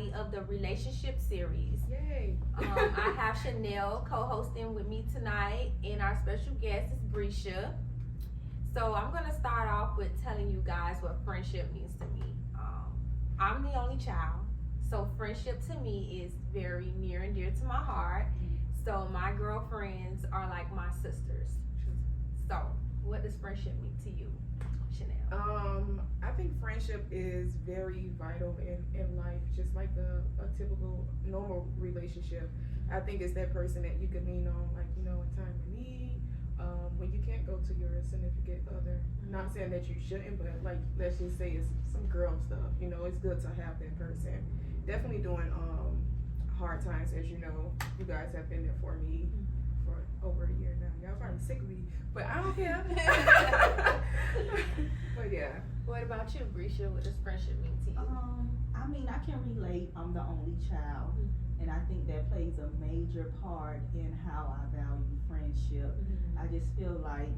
everybody, of the relationship series. Yay. I have Chanel co-hosting with me tonight, and our special guest is Brescia. So I'm gonna start off with telling you guys what friendship means to me. I'm the only child, so friendship to me is very near and dear to my heart. So my girlfriends are like my sisters. So what does friendship mean to you, Chanel? I think friendship is very vital in life, just like a typical normal relationship. I think it's that person that you can lean on, like, in time of need, when you can't go to your significant other. Not saying that you shouldn't, but like, let's just say it's some girl stuff. It's good to have that person. Definitely during hard times, as you know, you guys have been there for me for over a year now. Y'all probably sick of me, but I don't care. But yeah. What about you, Brescia? What does friendship mean to you? I mean, I can relate. I'm the only child, and I think that plays a major part in how I value friendship. I just feel like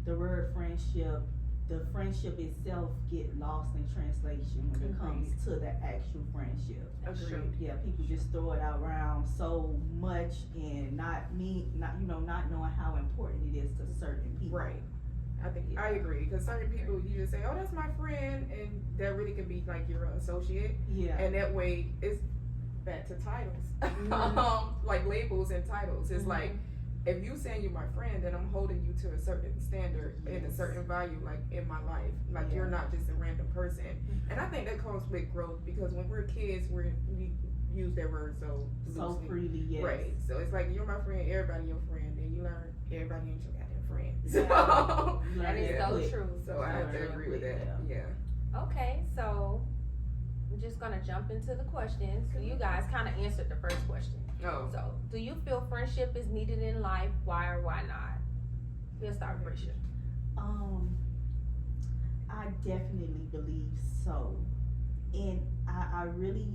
the word friendship, the friendship itself get lost in translation when it comes to the actual friendship. Agreed. Yeah, people just throw it out around so much and not knowing how important it is to certain people. Right. I think I agree, because certain people you just say, "Oh, that's my friend," and that really could be like your associate. Yeah. And that way, it's back to titles, like labels and titles. It's like, if you saying you're my friend, then I'm holding you to a certain standard and a certain value, like in my life. Like you're not just a random person. And I think that comes with growth, because when we're kids, we use that word so loosely. Freely. Yes. Right. So it's like, you're my friend, everybody your friend, and you learn everybody ain't your goddamn friend. That is so true. So I have to agree with that. Yeah. Okay, so I'm just gonna jump into the questions. So you guys kind of answered the first question. Oh. So, do you feel friendship is needed in life? Why or why not? We'll start with Brescia. I definitely believe so. And I really,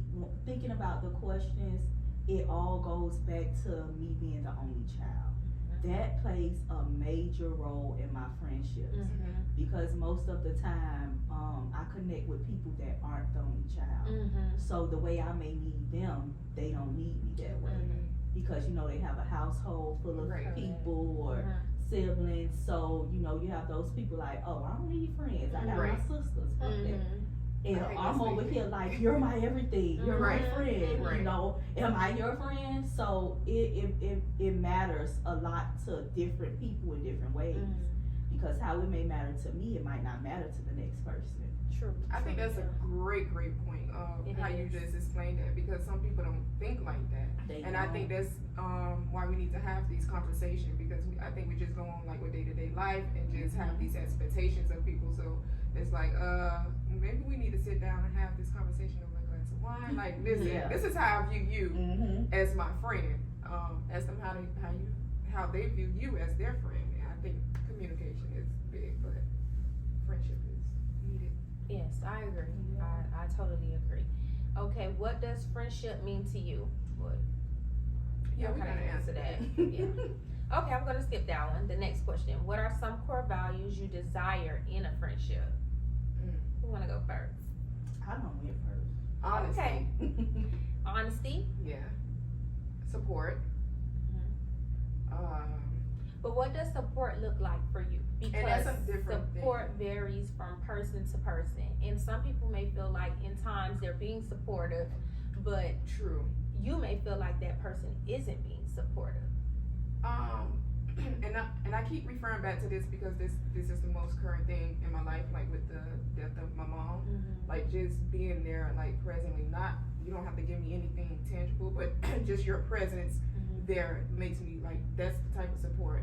thinking about the questions, it all goes back to me being the only child. That plays a major role in my friendships, because most of the time, I connect with people that aren't the only child. So the way I may need them, they don't need me that way, because they have a household full of people or siblings. So you have those people like, oh, I don't need friends. I got my sisters. Fuck that. And I'm over here like, you're my everything. You're my friend. Am I your friend? So it matters a lot to different people in different ways, because how it may matter to me, it might not matter to the next person. True. I think that's a great point, how you just explained that, because some people don't think like that. And I think that's why we need to have these conversations, because I think we just go on like with day-to-day life and just have these expectations of people. So it's like, maybe we need to sit down and have this conversation over a glass of wine. Like, listen, this is how I view you as my friend. Ask them how they view you as their friend. And I think communication is big, but friendship is needed. Yes, I agree. I totally agree. Okay, what does friendship mean to you? What? Yeah, we gotta answer that. Yeah. Okay, I'm gonna skip that one. The next question: what are some core values you desire in a friendship? Who wanna go first? I don't went first. Honesty. Okay. Honesty. Yeah. Support. But what does support look like for you? Because that's a different support varies from person to person, and some people may feel like in times they're being supportive, but True. you may feel like that person isn't being supportive. And I keep referring back to this, because this is the most current thing in my life, like with the death of my mom. Like, just being there, like, presently. Not, you don't have to give me anything tangible, but just your presence there makes me like, that's the type of support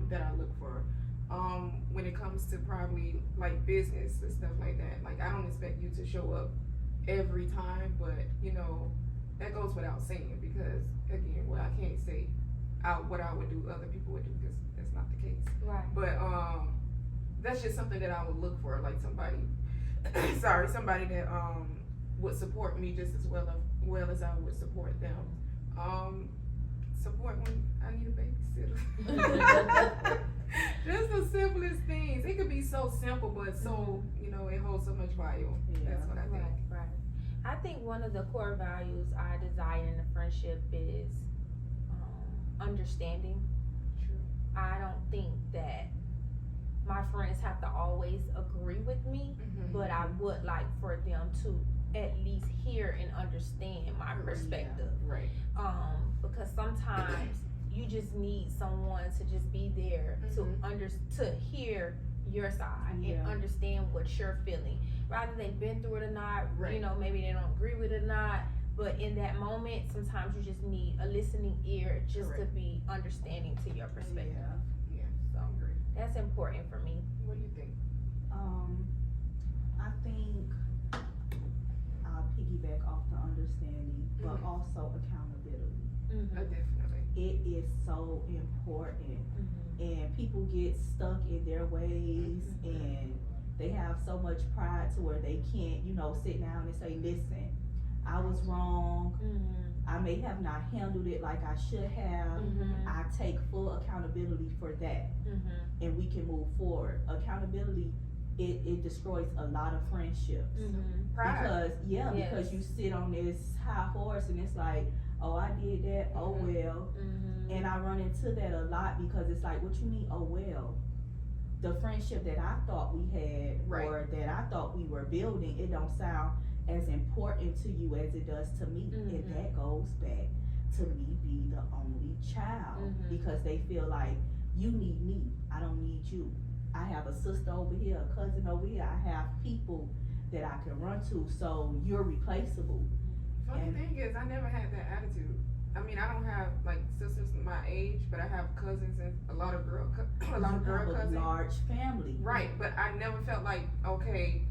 that I look for. When it comes to probably like business and stuff like that, like, I don't expect you to show up every time, but that goes without saying, because again, I can't say what I would do other people would do, because that's not the case. Right. But that's just something that I would look for, like somebody somebody that would support me just as well as I would support them. Support when I need a babysitter. Just the simplest things. It could be so simple, but so it holds so much value. That's what I think. Right. I think one of the core values I desire in a friendship is understanding. True. I don't think that my friends have to always agree with me, but I would like for them to at least hear and understand my perspective. Right. Because sometimes you just need someone to just be there to hear your side and understand what you're feeling. Rather they've been through it or not, Right. you know, maybe they don't agree with it or not. But in that moment, sometimes you just need a listening ear just to Correct. be understanding to your perspective. Yeah. So I agree. that's important for me. What do you think? I think I'll piggyback off the understanding, but Mhm. also accountability. Definitely. It is so important, and people get stuck in their ways, and they have so much pride to where they can't, sit down and say, listen, I was wrong. I may have not handled it like I should have. I take full accountability for that, and we can move forward. Accountability, it destroys a lot of friendships. Pride. Because you sit on this high horse and it's like, oh, I did that, oh well. And I run into that a lot because it's like, what you mean, oh well? The friendship that I thought we had or that I thought we were building, it don't sound as important to you as it does to me. And that goes back to me being the only child because they feel like you need me, I don't need you. I have a sister over here, a cousin over here, I have people that I can run to, so you're replaceable. Funny thing is, I never had that attitude. I mean, I don't have like sisters my age, but I have cousins and a lot of girl cousins. A large family. Right, but I never felt like, okay,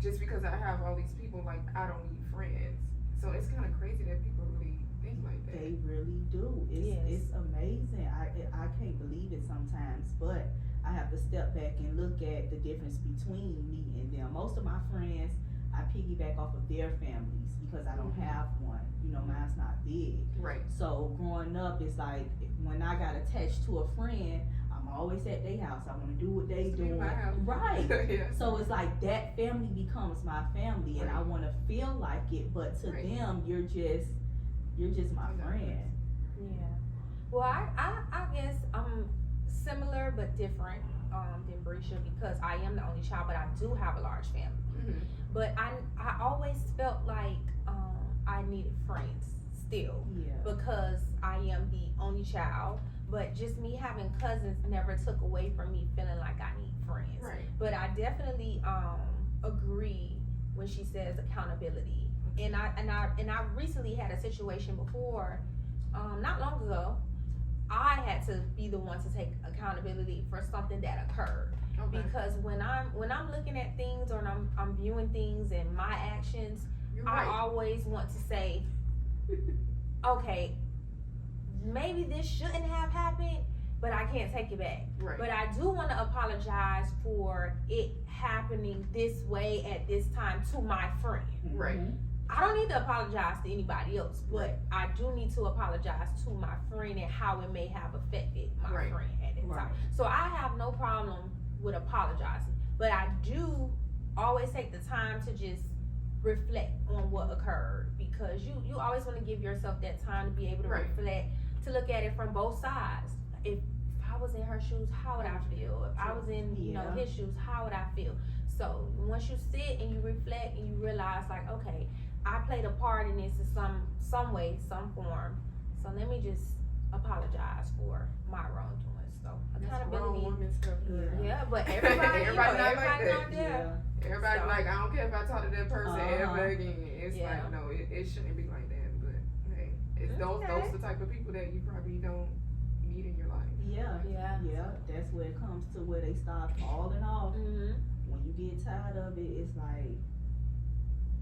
just because I have all these people, like I don't need friends. So it's kind of crazy that people really think like that. They really do. It's amazing. I can't believe it sometimes, but I have to step back and look at the difference between me and them. Most of my friends, I piggyback off of their families because I don't have one. Mine's not big. Right. So growing up, it's like when I got attached to a friend, I'm always at their house. I want to do what they do. Right. Yeah. So it's like that family becomes my family, and I want to feel like it. But to them, you're just my friend. Yeah. Well, I guess I'm similar but different than Brescia because I am the only child, but I do have a large family. But I always felt like I needed friends still because I am the only child. But just me having cousins never took away from me feeling like I need friends. Right. But I definitely agree when she says accountability. And I recently had a situation before, not long ago. I had to be the one to take accountability for something that occurred. Because when I'm looking at things or I'm viewing things and my actions, I always want to say, okay, maybe this shouldn't have happened, but I can't take it back. Right. But I do want to apologize for it happening this way at this time to my friend. Right. I don't need to apologize to anybody else, but I do need to apologize to my friend and how it may have affected my friend at that time. So I have no problem with apologizing, but I do always take the time to just reflect on what occurred because you always want to give yourself that time to be able to reflect, to look at it from both sides. If I was in her shoes, how would I feel? If I was in his shoes, how would I feel? So once you sit and you reflect and you realize like, okay, I played a part in this in some way, some form. So let me just apologize for my wrongdoing. So accountability. Yeah, but everybody not there. Everybody like, I don't care if I talk to that person ever again. It's like, no, it shouldn't be like that. But hey, it's those the type of people that you probably don't need in your life. Yeah. That's where it comes to where they start falling off. When you get tired of it, it's like,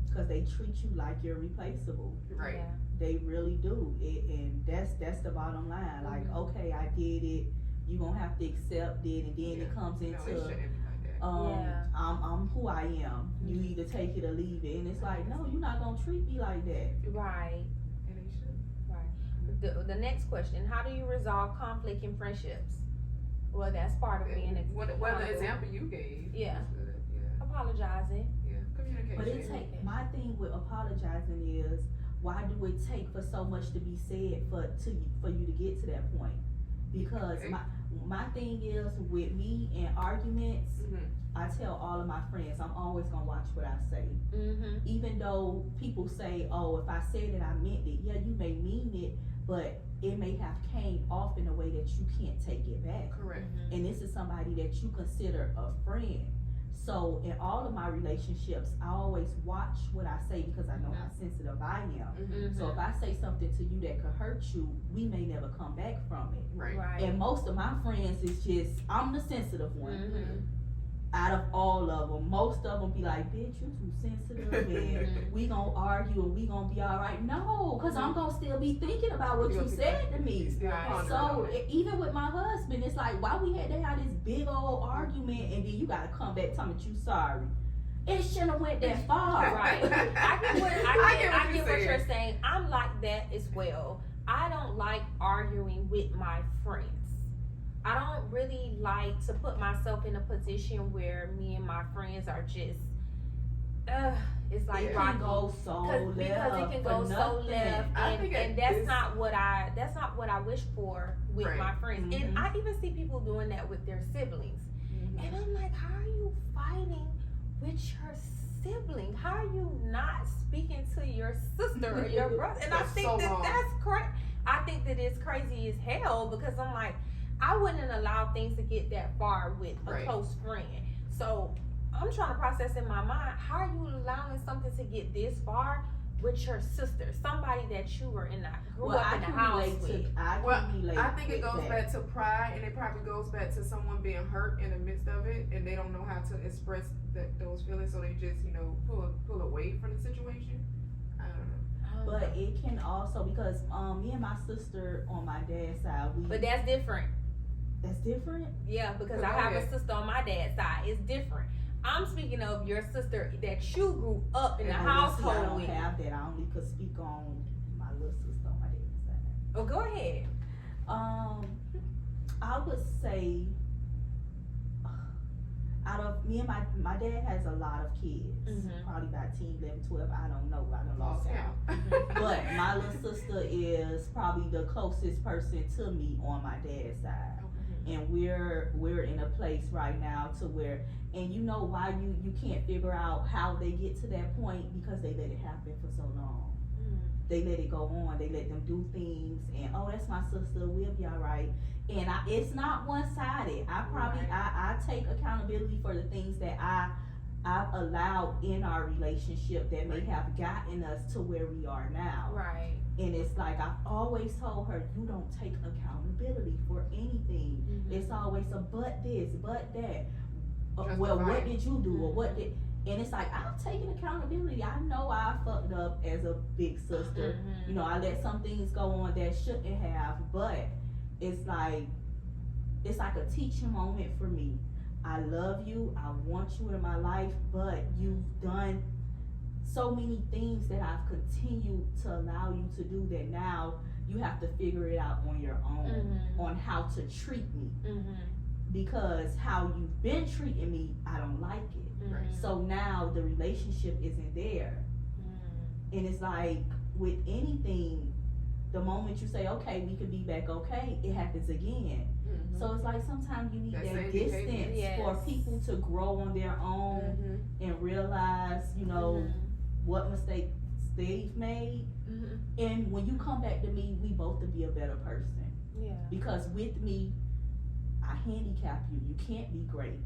because they treat you like you're replaceable. Right. Yeah. They really do. And that's the bottom line. Like, okay, I did it. You gonna have to accept it, and then it comes into it shouldn't be like that. I'm who I am. You either take it or leave it, and it's like, no, you're not gonna treat me like that. Right. And they should. Right. The next question: how do you resolve conflict in friendships? Well, that's part of being Well, the example you gave. Yeah. Was good. Yeah. Apologizing. Yeah. Communication. But it take, my thing with apologizing is, why do it take for so much to be said for you to get to that point? Because Okay. my thing is with me and arguments, Mhm. I tell all of my friends, I'm always gonna watch what I say. Mm-hmm. Even though people say, oh, if I said it, I meant it. Yeah, you may mean it, but it may have came off in a way that you can't take it back. Correct. And this is somebody that you consider a friend. So in all of my relationships, I always watch what I say because I know how sensitive I am. Mhm. So if I say something to you that could hurt you, we may never come back from it. Right. Right. And most of my friends is just, I'm the sensitive one. Mm-hmm. Out of all of them, most of them be like, bitch, you too sensitive and we gonna argue and we gonna be alright. No, cause I'm gonna still be thinking about what you said to me. Still Right. pondering So on it. even with my husband, it's like, why we had to have this big old argument and then you gotta come back telling me you sorry. It shouldn't have went that far. Right. I get what, I get what you're saying. I'm like that as well. I don't like arguing with my friends. I don't really like to put myself in a position where me and my friends are just, it's like It rocky. can go so left. Because it can for go so nothing. I left, and, think and at that's this- not what I wish for with Right. my friends. Mhm. And I even see people doing that with their siblings. Mhm. And I'm like, how are you fighting with your sibling? How are you not speaking to your sister or your brother? And I That's think so that wrong. that's crazy. I think that it's crazy as hell because I'm like, I wouldn't allow things to get that far with a Right. close friend. So I'm trying to process in my mind, how are you allowing something to get this far with your sister? Somebody that you were grew up in the house with. Well, relate I think it with goes that. back to pride, and it probably goes back to someone being hurt in the midst of it, and they don't know how to express those feelings, so they just, pull away from the situation. I don't know. But it can also, because me and my sister on my dad's side, But that's different. that's different. Yeah, because Go I have a ahead. sister on my dad's side. It's different. I'm speaking of your sister that you grew up in the And I household don't with. have that. I only could speak on my little sister on my dad's side. Oh, go ahead. I would say, out of me and my dad has a lot of kids, Mhm. probably about 10, 11, 12, I don't know, I done lost count. count. But my little sister is probably the closest person to me on my dad's side. And we're in a place right now to where, and you know why you can't figure out how they get to that point, because they let it happen for so long. They let it go on, they let them do things, and oh, that's my sister, we'll be alright. And it's not one-sided. I probably, Right. I take accountability for the things that I've allowed in our relationship that may Right. have gotten us to where we are now. Right. And it's like, I've always told her, you don't take accountability for anything. Mhm. It's always a but this, but that. Well, Justify what it. did you do, or what did? And it's like, I've taken accountability. I know I fucked up as a big sister. Mhm. You know, I let some things go on that shouldn't have, but it's like a teaching moment for me. I love you, I want you in my life, but you've done so many things that I've continued to allow you to do that now you have to figure it out on your own, Mhm. on how to treat me. Mhm. Because how you've been treating me, I don't like it. Mhm. Right. So now the relationship isn't there. Mhm. And it's like with anything, the moment you say, okay, we can be back okay, it happens again. Mhm. So it's like sometimes you need That that same distance behavior. for Yes. people to grow on their own Mhm. and realize, Mhm. what mistakes they've made. Mhm. And when you come back to me, we both to be a better person. Yeah. Because with me, I handicap you. You can't be great.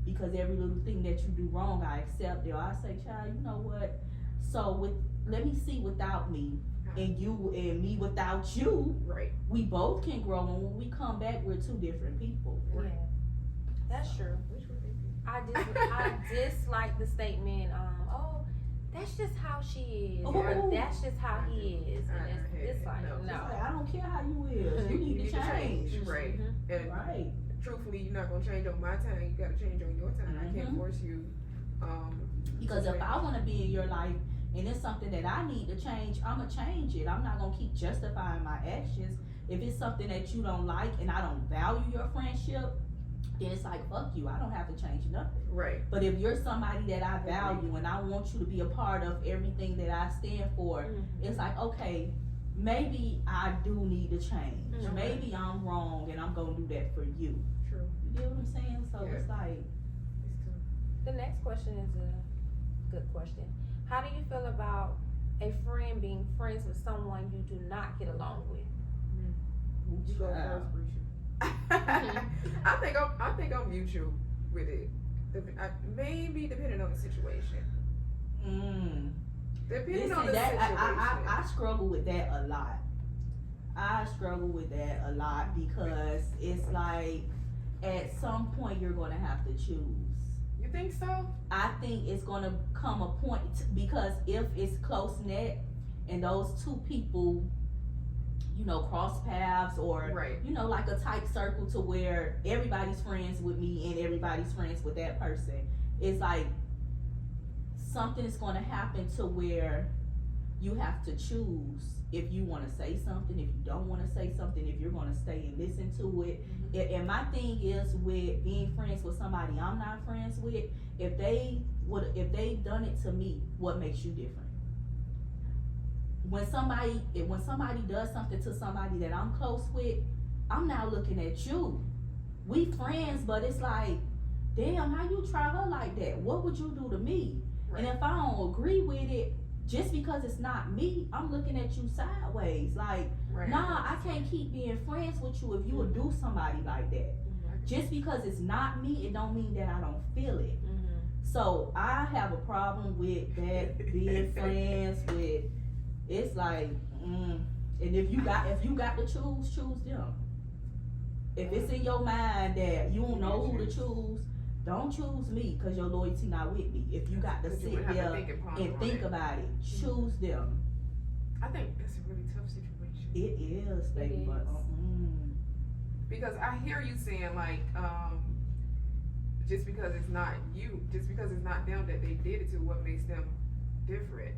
Because every little thing that you do wrong, I accept it. Or I say, child, you know what? So let me see without me, and you and me without you, Right. we both can grow. And when we come back, we're two different people. Yeah. That's true. Which would they be? I dislike the statement, oh, that's just how she is, Ooh. or that's just how he is. And I hate it's it. like, No. It's no. like, I don't care how you is. You need to change. Right. Mhm. And Right. truthfully, you're not gonna change on my time. You gotta change on your time. I can't Mhm. force you. Because if I want to be in your life and it's something that I need to change, I'm going to change it. I'm not going to keep justifying my actions. If it's something that you don't like and I don't value your friendship, then it's like, fuck you, I don't have to change nothing. Right. But if you're somebody that I value and I want you to be a part of everything that I stand for, it's like, okay, maybe I do need to change. Maybe I'm wrong and I'm gonna do that for you. True. You get what I'm saying? So Yeah. it's like, The next question is a good question. How do you feel about a friend being friends with someone you do not get along with? You go child. first, Brisha. I think I'm mutual with it. Maybe depending on the situation. Depending Listen, on the that situation. I struggle with that a lot. I struggle with that a lot because it's like at some point you're gonna have to choose. You think so? I think it's gonna come a point because if it's close knit and those two people, you know, cross paths or Right. you know, like a tight circle to where everybody's friends with me and everybody's friends with that person. It's like something's gonna happen to where you have to choose if you want to say something, if you don't want to say something, if you're going to stay and listen to it. And my thing is with being friends with somebody I'm not friends with, if they've done it to me, what makes you different? When somebody does something to somebody that I'm close with, I'm now looking at you. We friends, but it's like, damn, how you try her like that? What would you do to me? Right. And if I don't agree with it, just because it's not me, I'm looking at you sideways. Like, Right. nah, I can't keep being friends with you if you would do somebody like that. Just because it's not me, it don't mean that I don't feel it. So I have a problem with that being friends with. It's like, and if you got to choose them. If it's in your mind that you don't know who to choose, don't choose me because your loyalty not with me. If you got to Because you sit would have to there think and ponder and on think it. about it, choose them. I think that's a really tough situation. It is, baby, It but is. Because I hear you saying like, just because it's not you, just because it's not them that they did it to, what makes them different?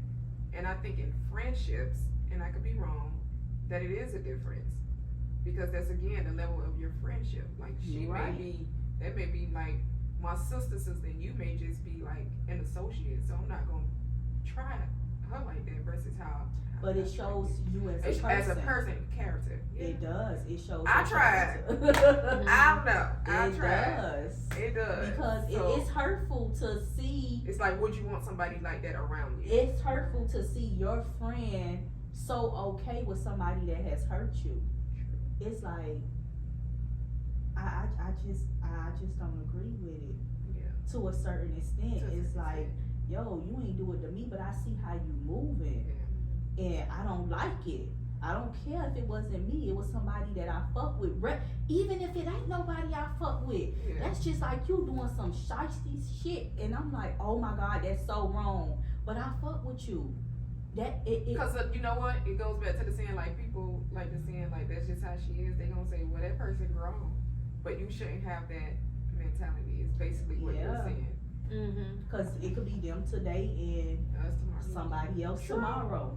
And I think in friendships, and I could be wrong, that it is a difference. Because that's again the level of your friendship. Like she Right. that may be like my sister, and you may just be like an associate. So I'm not gonna try her like that versus how. But it shows you as a person. As a person, character. Yeah. It does. It shows. I your tried. character. I don't know. I It tried. does. It does. Because So, it's hurtful to see. it's like, would you want somebody like that around you? It's hurtful to see your friend so okay with somebody that has hurt you. It's like I just don't agree with it Yeah. to a certain extent. To a It's certain like, yo, you ain't do it to me, but I see how you moving, and I don't like it. I don't care if it wasn't me. It was somebody that I fuck with. Even if it ain't nobody I fuck with. Yeah. That's just like you doing some shiesty shit, and I'm like, oh my god, that's so wrong. But I fuck with you. That it Because you know what? It goes back to the saying, like, people like the saying, like, that's just how she is. They gonna say, well, that person grown. But you shouldn't have that mentality. It's basically what you're Yeah. saying. because it could be them today and Us tomorrow. somebody else True. tomorrow.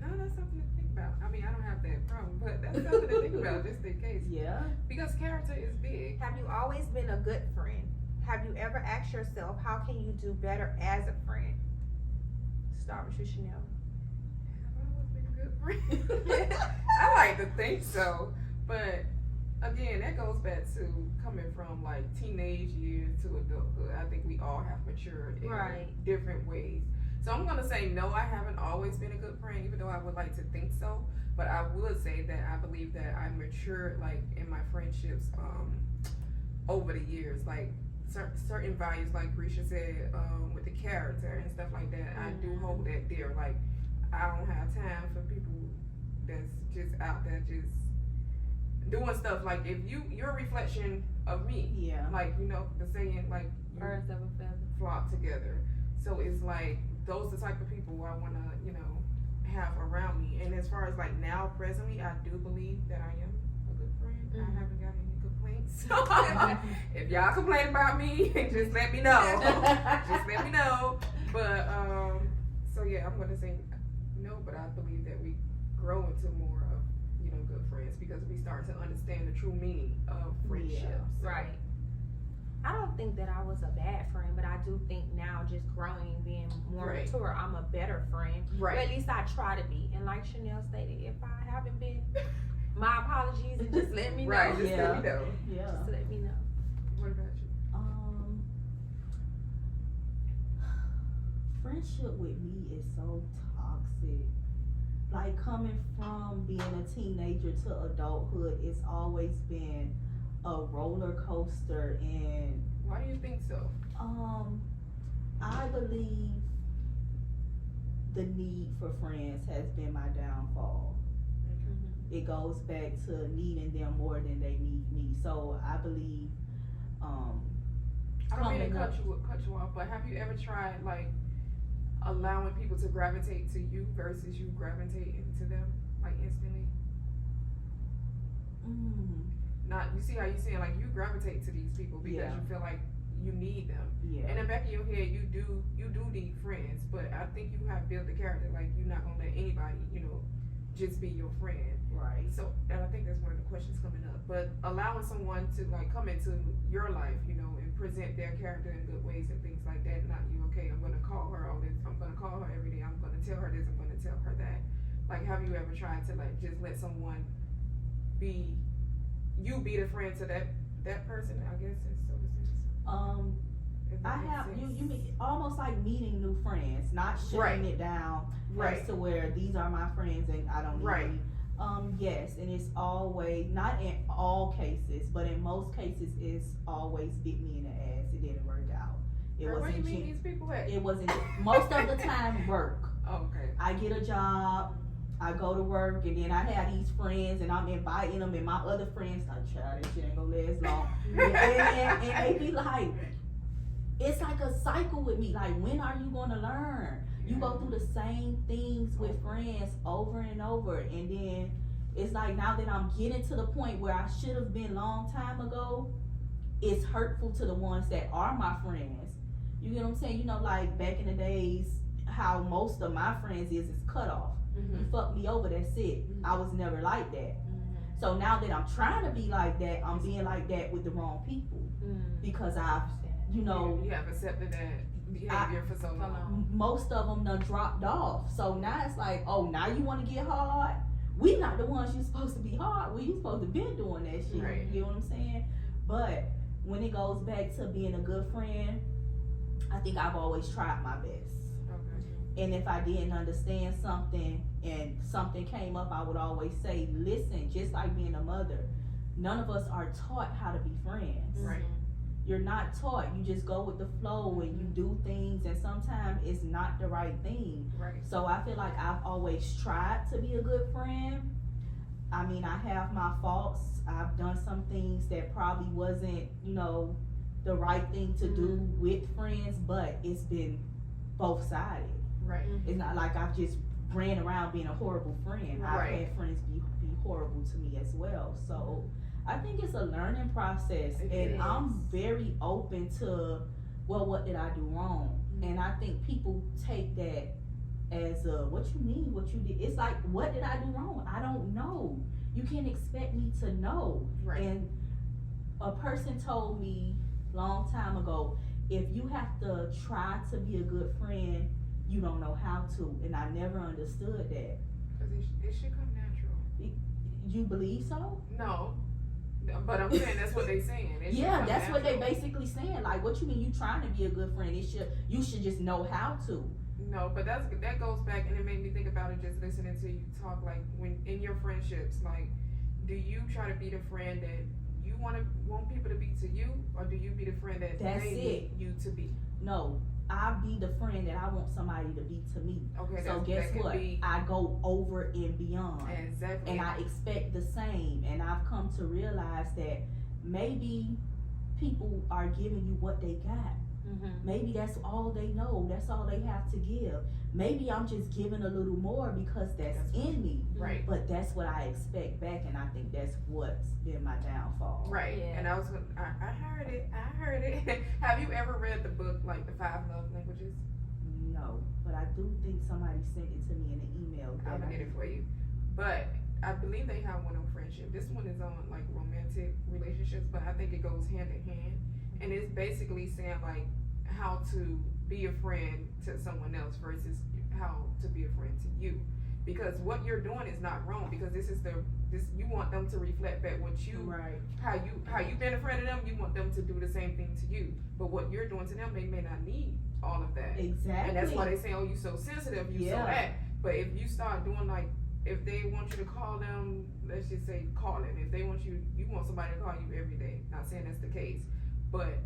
No, that's something to think about. I mean, I don't have that problem, but that's something to think about just in case. Yeah. Because character is big. Have you always been a good friend? Have you ever asked yourself, how can you do better as a friend? Start with you, Chanel. Have I always been a good friend? I like to think so, but again, that goes back to coming from like teenage years to adulthood. I think we all have matured in Right. different ways. So I'm gonna say no, I haven't always been a good friend, even though I would like to think so. But I would say that I believe that I matured like in my friendships over the years, like certain values, like Brisha said, with the character and stuff like that. I do hold that dear. Like I don't have time for people that's just out there just doing stuff. Like if you're a reflection of me. Yeah. Like the saying, like you Birds of a feather. flock together. So it's like those the type of people I want to have around me. And as far as like now presently, I do believe that I am a good friend. I haven't got any complaints. If y'all complain about me, just let me know. Just let me know. But so yeah, I'm gonna say no, but I believe that we grow into more of good friends because we start to understand the true meaning of friendship. Yeah. So, Right. I don't think that I was a bad friend, but I do think now, just growing, being more Right. mature, I'm a better friend. Or Right. at least I try to be. And like Chanel stated, if I haven't been, my apologies, and just let me know. Right. Just let me Yeah. know. Yeah. Just let me know. What about you? Friendship with me is so toxic. Like coming from being a teenager to adulthood, it's always been a roller coaster, and Why do you think so? I believe the need for friends has been my downfall. It goes back to needing them more than they need me. So I believe I don't mean to coming up- cut you off, but have you ever tried like allowing people to gravitate to you versus you gravitate into them like instantly? Not, you see how you saying like you gravitate to these people because Yeah. you feel like you need them. yeah. In the back of your head, you do need friends, but I think you have built the character like you're not gonna let anybody, just be your friend. Right. So, and I think that's one of the questions coming up. But allowing someone to like come into your life, and present their character in good ways and things like that. Not you, okay, I'm gonna call her all this. I'm gonna call her every day. I'm gonna tell her this. I'm gonna tell her that. Like, have you ever tried to like just let someone be the friend to that person? I guess in so a sense. If that I makes have sense. you mean almost like meeting new friends, not shutting Right. it down Right. as to where these are my friends and I don't need Right. any. Yes, and it's always, not in all cases, but in most cases, it's always bit me in the ass. It didn't work out. It Where you wasn't. meet these people at? It wasn't most of the time work. Okay. I get a job, I go to work, and then I have these friends, and I'm inviting them, and my other friends like, child, this shit ain't gonna last long. and they be like, it's like a cycle with me. Like, when are you gonna learn? You go through the same things with friends over and over, and then it's like now that I'm getting to the point where I should have been long time ago, it's hurtful to the ones that are my friends. You get what I'm saying? Like back in the days, how most of my friends is cut off. You fuck me over, that's it. I was never like that. So now that I'm trying to be like that, I'm being like that with the wrong people because I've, You have accepted that behavior for so long. most of them done dropped off. So now it's like, oh, now you want to get hard? We not the ones you supposed to be hard. Well, you supposed to be doing that shit. Right. You know what I'm saying? But when it goes back to being a good friend, I think I've always tried my best. Okay. And if I didn't understand something and something came up, I would always say, listen, just like being a mother, none of us are taught how to be friends. Right. You're not taught. You just go with the flow and you do things, and sometimes it's not the right thing. Right. So I feel like I've always tried to be a good friend. I mean, I have my faults. I've done some things that probably wasn't, the right thing to do with friends, but it's been both sided. Right. It's not like I've just ran around being a horrible friend. I've Right. had friends be horrible to me as well. So I think it's a learning process, It and is. I'm very open to, well, what did I do wrong? And I think people take that as what you mean, what you did. It's like, what did I do wrong? I don't know. You can't expect me to know. Right. And a person told me long time ago, if you have to try to be a good friend, you don't know how to. And I never understood that. Because it should come natural. You believe so? No. But I'm saying that's what they saying. It should Yeah, come that's what they natural. basically saying. Like, what you mean you trying to be a good friend? You should just know how to. No, but that goes back, and it made me think about it just listening to you talk. Like, when in your friendships, like, do you try to be the friend that you want people to be to you, or do you be the friend that That's they need you to be? No, I be the friend that I want somebody to be to me. Okay, So that guess could what? be I go over and beyond. exactly. And I expect the same. And I've come to realize that maybe people are giving you what they got. Maybe that's all they know. That's all they have to give. Maybe I'm just giving a little more because that's in me. Right. But that's what I expect back, and I think that's what's been my downfall. Right. Yeah. And I heard it. Have you ever read the book, like, The 5 Love Languages? No, but I do think somebody sent it to me in an email. I'm gonna get it for you. But I believe they have one on friendship. This one is on like romantic relationships, but I think it goes hand in hand. and it's basically saying like how to be a friend to someone else versus how to be a friend to you, because what you're doing is not wrong, because this you want them to reflect back what you Right. how you been a friend to them. You want them to do the same thing to you, but what you're doing to them, they may not need all of that. Exactly. And that's why they say, oh, you so sensitive, you so Yeah. act. But if you start doing like, if they want you to call them, let's just say call them. If they want you want somebody to call you every day. Not saying that's the case, but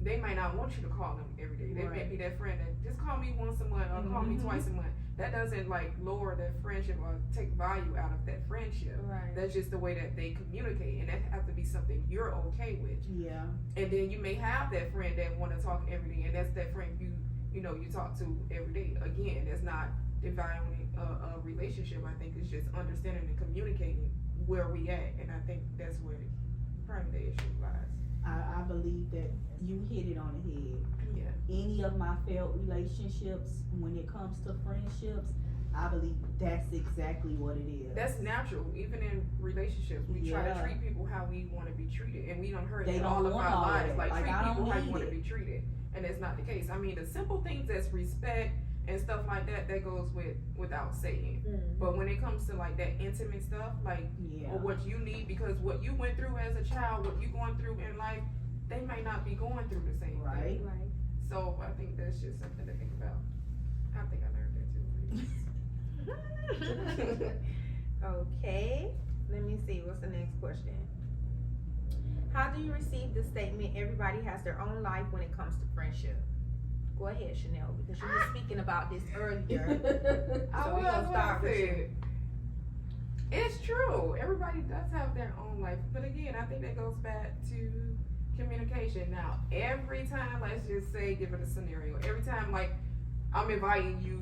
they might not want you to call them every day. They may Right. be that friend that just call me once a month or call me Mhm. twice a month. That doesn't like lower that friendship or take value out of that friendship. Right. That's just the way that they communicate, and that has to be something you're okay with. Yeah. And then you may have that friend that want to talk every day, and that's that friend you talk to every day. Again, that's not devaluing a relationship. I think it's just understanding and communicating where we at, and I think that's where probably the issue lies. I believe that you hit it on the head. Yeah. Any of my failed relationships, when it comes to friendships, I believe that's exactly what it is. That's natural. Even in relationships, we try to Yeah. treat people how we want to be treated, and we don't hurt They in don't all of want our all lives. that. Like Like, treat I don't people how you need want to it. be treated, and that's not the case. I mean, the simple things that's respect and stuff like that, that goes without saying. But when it comes to like that intimate stuff, like Yeah. or what you need, because what you went through as a child, what you going through in life, they may not be going through the same Right. thing. Right. So I think that's just something to think about. I think I learned that too. Okay, let me see, what's the next question? How do you receive the statement, everybody has their own life when it comes to friendship? Go ahead, Chanel, because you were speaking about this earlier. I So we was gonna start with you. said. It's true. Everybody does have their own life. But again, I think that goes back to communication. Now, every time, let's just say, give it a scenario. Every time, like, I'm inviting you,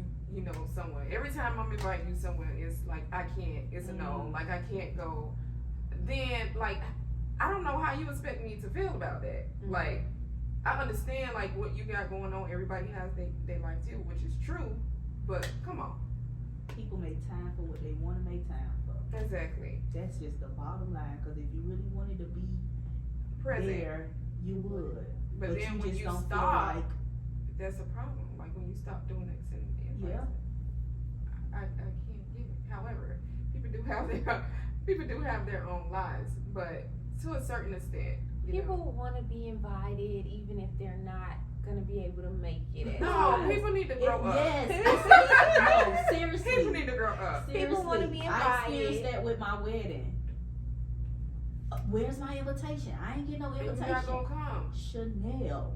somewhere. Every time I'm inviting you somewhere, it's like, I can't. It's a no. Like, I can't go. Then, like, I don't know how you expect me to feel about that. Like, I understand, like, what you got going on. Everybody has their life, too, which is true. But, come on. People make time for what they want to make time for. Exactly. That's just the bottom line. Because if you really wanted to be Present. there, you would. But then when just you don't stop, feel like, that's a problem. Like when you stop doing it in Yeah. person. I can't get it. However, people do have their own lives, but to a certain extent. People want to be invited even if they're not going to be able to make it. No, people need to grow up. Yes. No, seriously. People need to grow up. People wanna be I invited. experienced that with my wedding. Where's my invitation? I ain't get no And you're invitation. not gonna come. Chanel.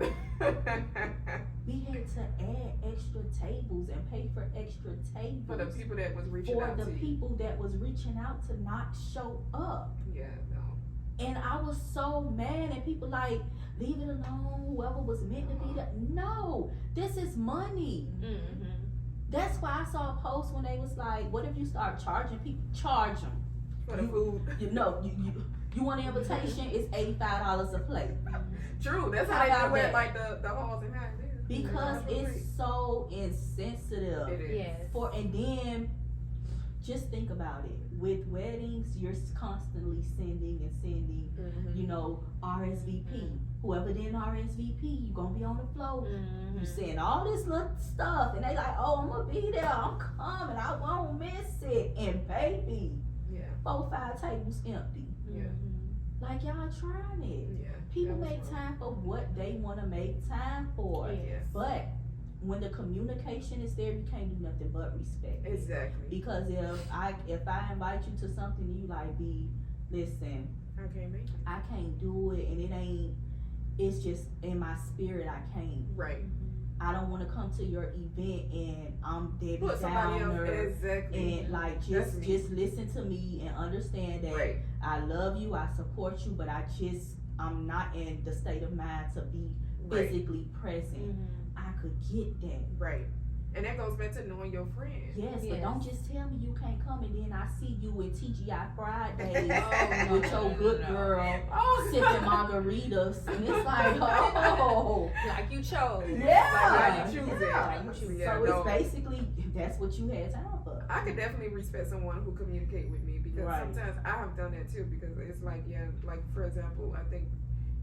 We had to add extra tables and pay for extra tables For the people that was reaching for out the to you. people that was reaching out to not show up. Yeah, no. And I was so mad, and people like, leave it alone, whoever was meant to be there. No, this is money. Mm-hmm. That's why I saw a post when they was like, what if you start charging people? Charge them. For the food. You want an invitation, it's $85 a plate. True, that's how How they about do it, that? like the halls and houses. Because it's so insensitive. It is. Yes. And then just think about it. With weddings, you're constantly sending, RSVP. Whoever did RSVP, you gonna be on the floor. Mm-hmm. You saying all this little stuff, and they like, oh, I'm gonna be there. I'm coming. I won't miss it. And baby, Yeah. 4-5 tables empty. Yeah. Like y'all trying it. Yeah. People that was make rough. time for what they want to make time for. Yes. But when the communication is there, you can't do nothing but respect it. Exactly. Because if I invite you to something, you like, listen, I can't make it. I can't do it, and it's just in my spirit, I can't. Right. I don't want to come to your event and I'm Debbie Put somebody else. Downer. Exactly. And like That's me. just listen to me and understand that Right. I love you, I support you, but I'm not in the state of mind to be Right. physically present. I could get that. Right. And that goes back to knowing your friend. Yes, Yes. but don't just tell me you can't come and then I see you in TGI Fridays Oh, with your good girl Oh, sipping margaritas, and it's like, oh, Like you chose. yeah, Like, you choose it. yeah. You choose So it. Yeah, it's no. basically that's what you had time for. I could definitely respect someone who communicate with me because Right. sometimes I have done that too because it's like, yeah, like for example, I think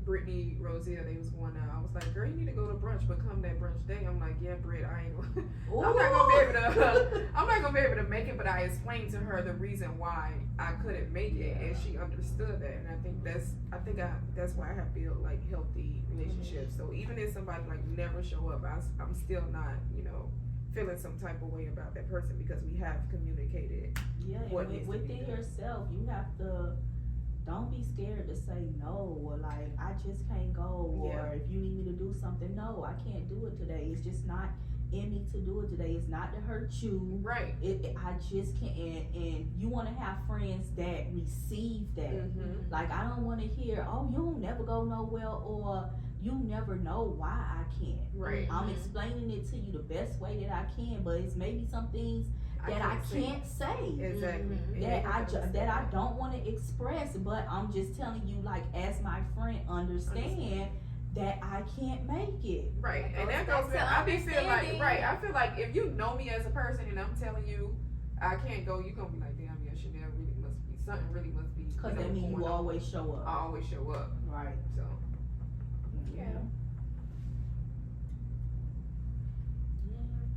Brittany, Roselle, they was going out. I was like, girl, you need to go to brunch, but come that brunch day. I'm like, yeah, Britt, I ain't gonna, I'm not gonna be able to, I'm not gonna be able to make it. But I explained to her the reason why I couldn't make it, and she understood that. And I think that's why I have built like healthy relationships. So even if somebody like never show up, I'm still not, feeling some type of way about that person because we have communicated. Yeah, what and needs to be within done. yourself, you have to. Don't be scared to say no, or like I just can't go, or Yeah. if you need me to do something, no, I can't do it today. It's just not in me to do it today. It's not to hurt you. Right. I just can't. And you want to have friends that receive that. Mm-hmm. Like I don't want to hear, oh, you don't never go nowhere, or you never know why I can't. Right. I'm explaining it to you the best way that I can, but it's maybe some things that I can't say. Exactly. Mhm. That I don't want to express, but I'm just telling you, like, as my friend, understand that I can't make it. Right, and that That's goes the back. I be feel like understanding. I feel like if you know me as a person and I'm telling you I can't go, you gonna be like, damn, yeah, Chanel really must be something. Really must be. Because that means you going on. always show up. I always show up. Right. So Yeah.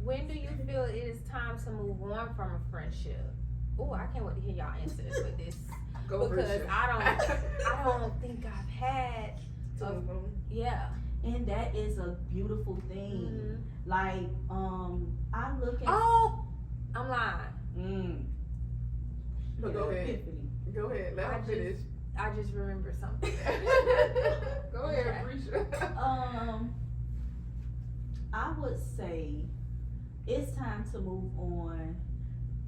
When do you feel it is time to move on from a friendship? Oh, I can't wait to hear y'all answers with this go because for it. I don't think I've had. Yeah. And that is a beautiful thing. Mhm. Like, I look at. Oh, I'm lying. But go ahead. Epiphany. Go ahead. Let I her just- finish. I just remembered something. Go ahead, Brisha. I would say it's time to move on.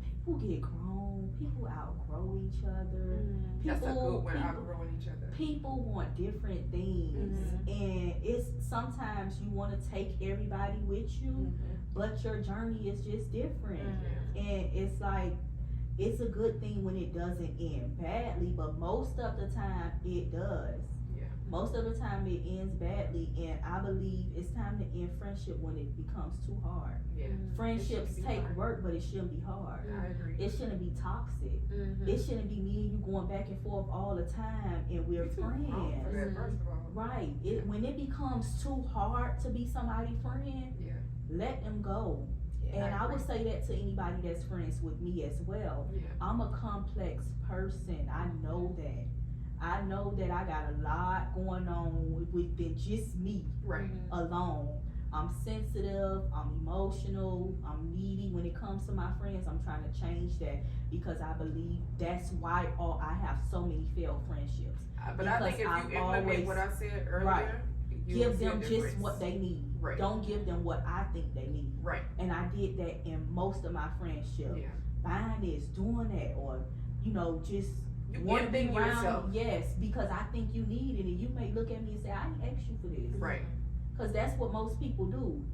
People get grown. People outgrow each other. Mhm. That's a good one. people, Outgrowing each other. people want different things, and it's sometimes you want to take everybody with you, but your journey is just different. And it's like, it's a good thing when it doesn't end badly, but most of the time it does. Yeah. Most of the time it ends badly, and I believe it's time to end friendship when it becomes too hard. Yeah. Friendships be take hard. work, but it shouldn't be hard. I agree. It shouldn't be toxic. Mhm. It shouldn't be me and you going back and forth all the time and we're You too grown for friends. that, first of all. Right. When it becomes too hard to be somebody's friend, Yeah. let them go. Yeah. And I would agree. say that to anybody that's friends with me as well. Yeah. I'm a complex person. I know that. I know that I got a lot going on within just me Right. alone. I'm sensitive, I'm emotional, I'm needy. When it comes to my friends, I'm trying to change that because I believe that's why I have so many failed friendships. But I think Because if you I've implement always- what I said earlier, Right. you will Give see a them just difference. what they need. Right. Don't give them what I think they need. Right. And I did that in most of my friendships. Yeah. Buying this, doing that, or just You want to be emptying around. yourself. Yes, because I think you need it, and you may look at me and say, "I didn't ask you for this." Right. Because that's what most people do.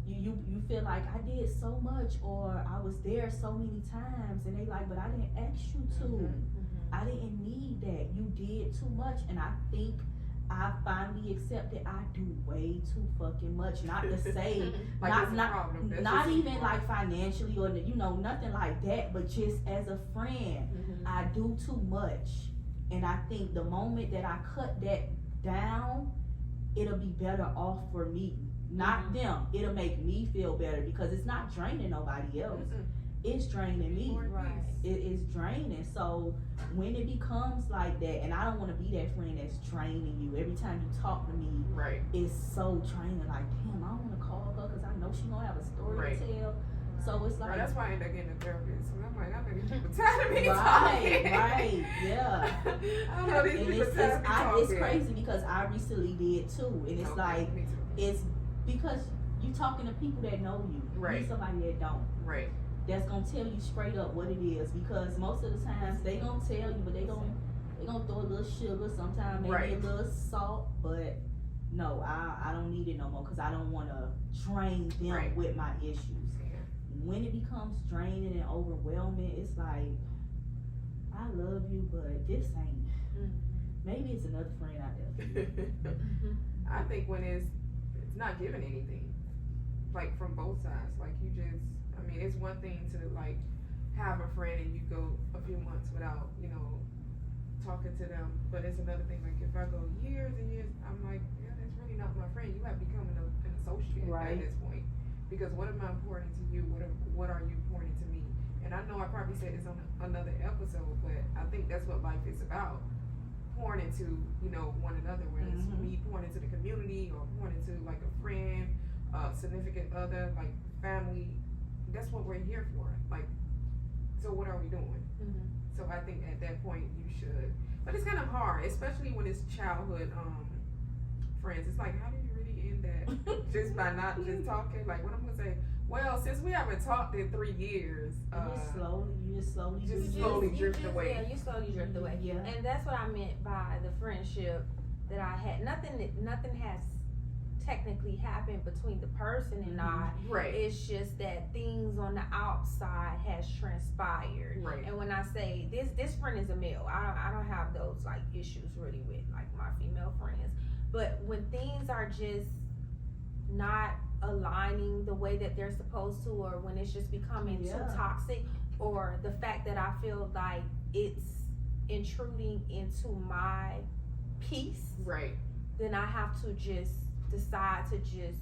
You feel like I did so much, or I was there so many times, and they like, but I didn't ask you to. Mhm. I didn't need that. You did too much, and I think I finally accepted I do way too fucking much. Not to say, Like not it's a not problem. That's not just even wrong. like financially or nothing like that, but just as a friend, Mhm. I do too much, and I think the moment that I cut that down, it'll be better off for me, not them. It'll make me feel better because it's not draining nobody else. Mm-mm. It's draining me. More Right. peace. It is draining. So when it becomes like that, and I don't want to be that friend that's draining you every time you talk to me. Right. It's so draining. Like, damn, I don't want to call her because I know she gonna have a story Right. to tell. So it's Right, like, that's why I end up getting a therapist. And I'm like, I know these people tired of me right, talking. right, yeah. I know these And people tired of me talking. it's crazy because I recently did too, and it's Okay, like, me too. it's because you talking to people that know you. You Right. need somebody that don't. Right. That's gonna tell you straight up what it is, because most of the times they gonna tell you, but they gonna throw a little sugar, sometimes maybe Right. a little salt, but no, I don't need it no more because I don't want to drain them Right. with my issues. Yeah. When it becomes draining and overwhelming, it's like, I love you, but this ain't. Maybe it's another friend out there for you. I think when it's not giving anything, like from both sides, like you just, I mean, it's one thing to like have a friend and you go a few months without, talking to them. But it's another thing, like if I go years and years, I'm like, yeah, that's really not my friend. You have become an associate Right. at this point. Because what am I pouring to you? What are you pouring to me? And I know I probably said this on another episode, but I think that's what life is about. Pouring into, one another, whether it's me pouring into the community or pouring into like a friend, significant other, like family. That's what we're here for. Like, so what are we doing? So I think at that point you should. But it's kind of hard, especially when it's childhood friends. It's like, how do you really end that just by not just talking? Like, what I'm gonna say? Well, since we haven't talked in 3 years, you just slowly drift away. Yeah, you slowly drift away. Yeah. And that's what I meant by the friendship that I had. Nothing has technically happened between the person and I. Right. It's just that things on the outside has transpired. Right. And when I say this friend is a male, I don't have those like issues really with like my female friends. But when things are just not aligning the way that they're supposed to, or when it's just becoming too toxic, or the fact that I feel like it's intruding into my peace, Right. then I have to just decide to just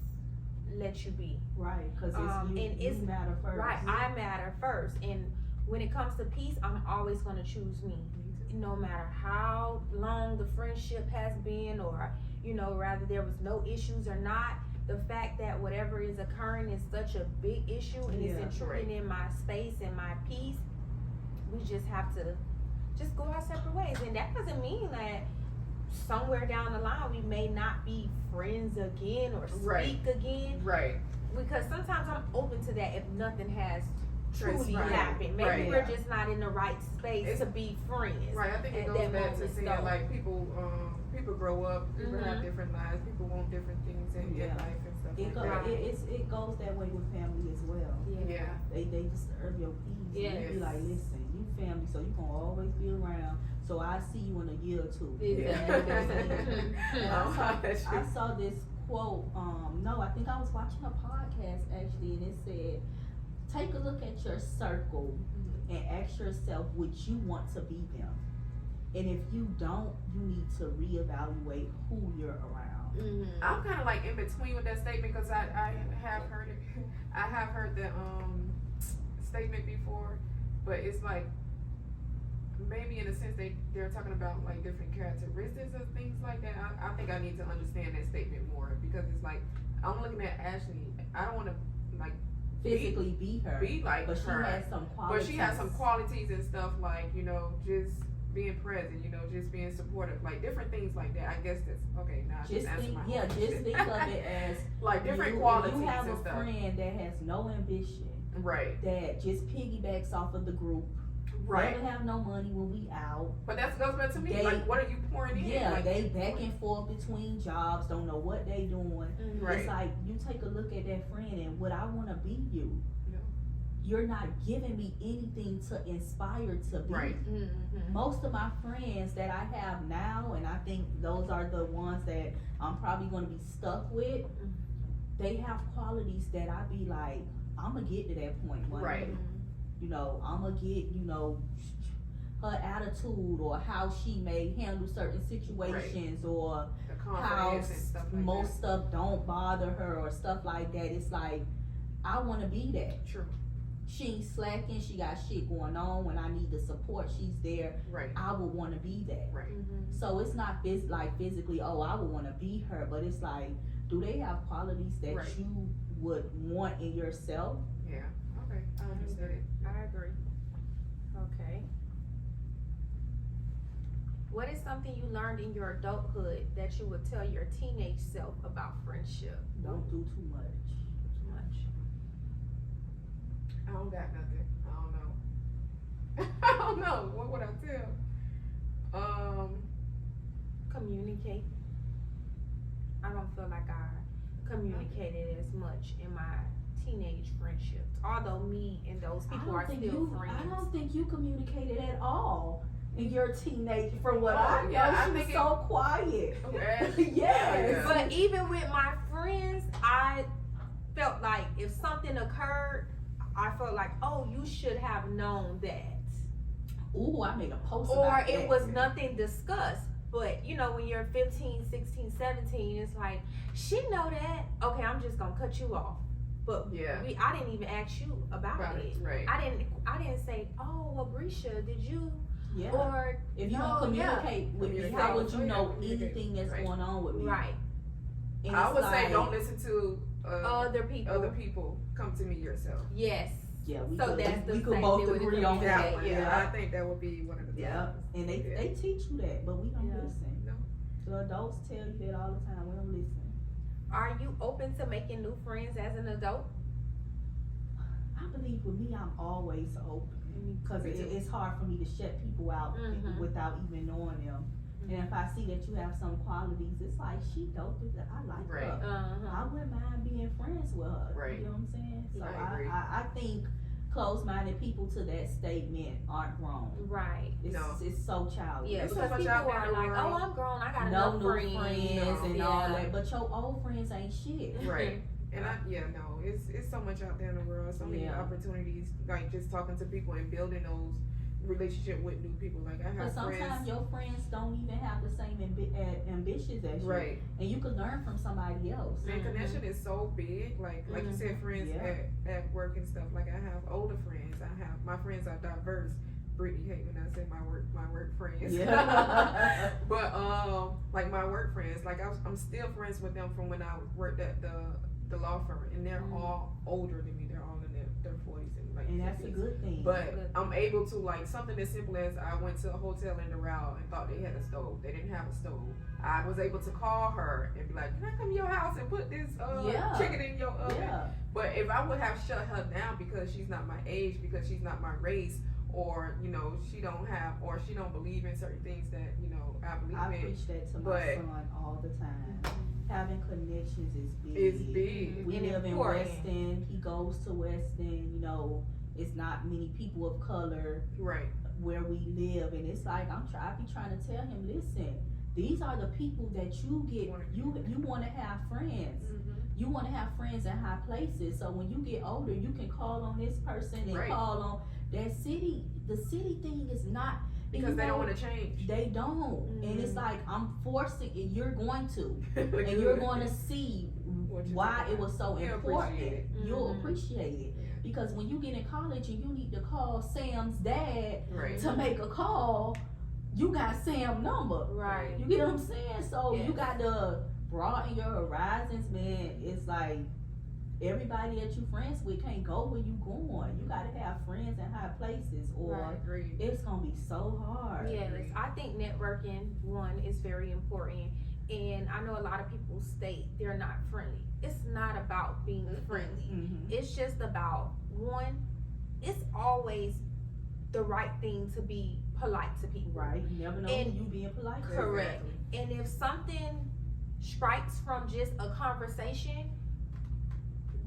let you be. Right, because it's you matter first. Right, I matter first. And when it comes to peace, I'm always going to choose me. No matter how long the friendship has been, or, rather there was no issues or not, the fact that whatever is occurring is such a big issue and it's intruding in my space and my peace, we just have to just go our separate ways. And that doesn't mean that somewhere down the line we may not be friends again or speak again. Right. Because sometimes I'm open to that if nothing has truly Right. happened. Maybe Right. we're just not in the right space to be friends. Right. I think it at goes that back to moment, saying so. like people grow up, people have different lives, people want different things in life and stuff like that. It goes that way with family as well. Yeah. They disturb your peace. Yes. You be like, listen, you family, so you gonna always be around. So I see you in a year or two. Exactly. And I saw this quote. No, I think I was watching a podcast actually, and it said, take a look at your circle and ask yourself, would you want to be them? And if you don't, you need to reevaluate who you're around. I'm kind of like in between with that statement because I have heard it. I have heard the statement before, but it's like maybe in a sense they're talking about like different characteristics of things like that. I think I need to understand that statement more because it's like I'm looking at Ashley. I don't want to like Physically be her, be like but her. she has some qualities. But she has some qualities and stuff like, just being present, just being supportive, like different things like that. I guess that's okay. Now Just think of it as like different you, qualities you have and a stuff. friend that has no ambition, Right. that just piggybacks off of the group. Right. Never have no money when we out. But that goes back to me. They- like, what are you pouring in? Yeah, Like, they back and forth between jobs, don't know what they doing. Right. It's like you take a look at that friend and would I want to be you? Yeah. You're not giving me anything to inspire to be. Right. Most of my friends that I have now, and I think those are the ones that I'm probably going to be stuck with, they have qualities that I be like, I'm going to get to that point one Right. day. I'm going to get, her attitude or how she may handle certain situations or The how confidence and stuff like most stuff don't bother her or stuff like that. It's like, I want to be that. that. True. She ain't slacking, she got shit going on. When I need the support, she's there. Right. I would want to be that. Right. So it's not physically, oh, I would want to be her, but it's like, do they have qualities that Right. you would want in yourself? Yeah. Okay. I understood it. I agree. Okay. What is something you learned in your adulthood that you would tell your teenage self about friendship? Don't do too much. Too much. I don't got nothing. I don't know. I don't know. What would I tell? Communicate. I don't feel like I communicated as much in my teenage friendships. Although me and those people are still friends. I don't think you communicated at all in your teenage. From what Oh, I know, yeah, I she was think so quiet. Okay. Yes. But even with my friends, I felt like if something occurred, I felt like, oh, you should have known that. ooh, I made a post or about it that. was nothing discussed. But you know, when you're 15, 16, 17, it's like, she know that. Okay, I'm just gonna cut you off. But Yeah. I didn't even ask you about it. Right. I didn't say, oh, well, Brisha, did you? Yeah. Or If you no, don't communicate with me, Communicate. how would you Oh, yeah, know communicate. anything that's Right. going on with me? right, And I it's would say like, don't listen to other people. other people. Come to me yourself. Yes. Yeah, we So could, that's the we could same both thing with agree the on that. communication. Yeah. I think that would be one of the Yeah. things. And Yeah. they teach you that, but we don't Yeah. listen. No. The adults tell you that all the time. We don't listen. Are you open to making new friends as an adult? I believe with me, I'm always open because Me too. it's hard for me to shut people out Mhm. without even knowing them. And if I see that you have some qualities, it's like she dope. I like Right. her. I wouldn't mind being friends with her. Right. You know what I'm saying? So I agree. I think closed-minded people to that statement aren't grown. Right. It's so childish. Yeah, There's so because much people out there are in the like, world. oh, I'm grown. I got No enough new friends. friends and all Yeah. that, but your old friends ain't shit. Right. And it's so much out there in the world, so many Yeah. opportunities, like just talking to people and building those relationship with new people. Like I But have sometimes friends, your friends don't even have the same ambitions as you, right? and you can learn from somebody else. And Mhm. connection is so big. Like you said, friends Yeah. at work and stuff. Like I have older friends. My friends are diverse. Brittany hate when I say my work friends. Yeah. But like my work friends, like I'm still friends with them from when I worked at the law firm, and they're all older than me. They're all in their 40s and like And that's a 50s. good thing. But I'm able to, like, something as simple as I went to a hotel in Doral and thought they had a stove. They didn't have a stove. I was able to call her and be like, can I come to your house and put this Yeah. chicken in your oven? Yeah. But if I would have shut her down because she's not my age, because she's not my race, or, you know, she don't believe in certain things that, you know, I believe I in. preach that to my But- son all the time. Having connections is big. It's big. We And live in important. Weston. He goes to Weston. You know, it's not many people of color Right. where we live, and it's like I be trying to tell him, listen, these are the people that you get. You want to have friends. You want to have friends in high places. So when you get older, you can call on this person and Right. call on that city. The city thing is not Because you they know, don't want to change. They don't, and it's like I'm forcing, and you're going to, and you're going to see What you why talking it was so You'll important. appreciate it. You'll Mhm. appreciate it. Yeah. Because when you get in college and you need to call Sam's dad Right. to make a call, you got Sam's number. Right. You get what I'm saying? So Yes. you got to broaden your horizons, man. It's like everybody that you friends with can't go where you going. You got to have friends in high places, or Right. Agreed. it's gonna be so hard. Yes, I think networking, one, is very important. And I know a lot of people state they're not friendly. It's not about being friendly. Mhm. It's just about, one, it's always the right thing to be polite to people. Right. You never know And- who you being polite to. Correct. And if something strikes from just a conversation,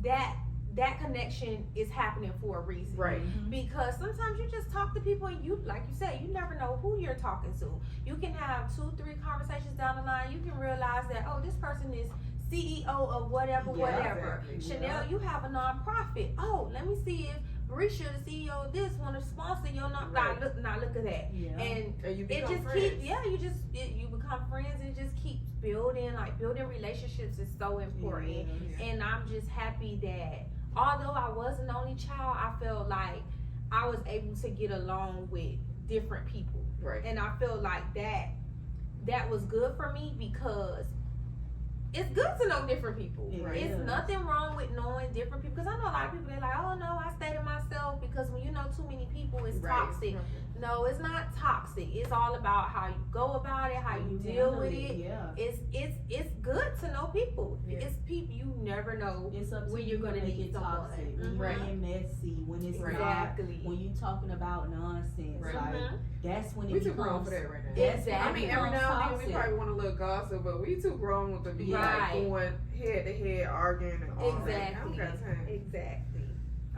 that connection is happening for a reason. Right. Mhm. Because sometimes you just talk to people and you, like you said, you never know who you're talking to. You can have 2-3 conversations down the line. You can realize that, oh, this person is CEO of whatever, Yeah, whatever. exactly. Chanel, you have a nonprofit. Oh, let me see if Brisha, the CEO of this, want to sponsor your nonprofit. Right. Now look at that. Yeah. And And you it become just friends. keeps, you become friends. It just keeps building. Like, building relationships is so important. Yeah. And I'm just happy that although I was an only child, I felt like I was able to get along with different people. Right. And I feel like that was good for me, because it's good to know different people. It It's is. nothing wrong with knowing different people. Because I know a lot of people, they're like, oh no, I stay to myself, because when you know too many people, it's Right. toxic. No, it's not toxic. It's all about how you go about it, how you deal handle with it. Yeah. It's good to know people. Yeah. It's people you never know. It's up to When you you're gonna to make need it someone. toxic. When Right. you're being messy, when it's Right. not, Exactly. when you talking about nonsense, Right. like Mhm. that's when We it too grown becomes. for that right now. That's Exactly. I mean, every now and then we toxic. probably want a little gossip, but we too grown to be Right. like going head to head arguing and all that. I don't Exactly. got time. Exactly.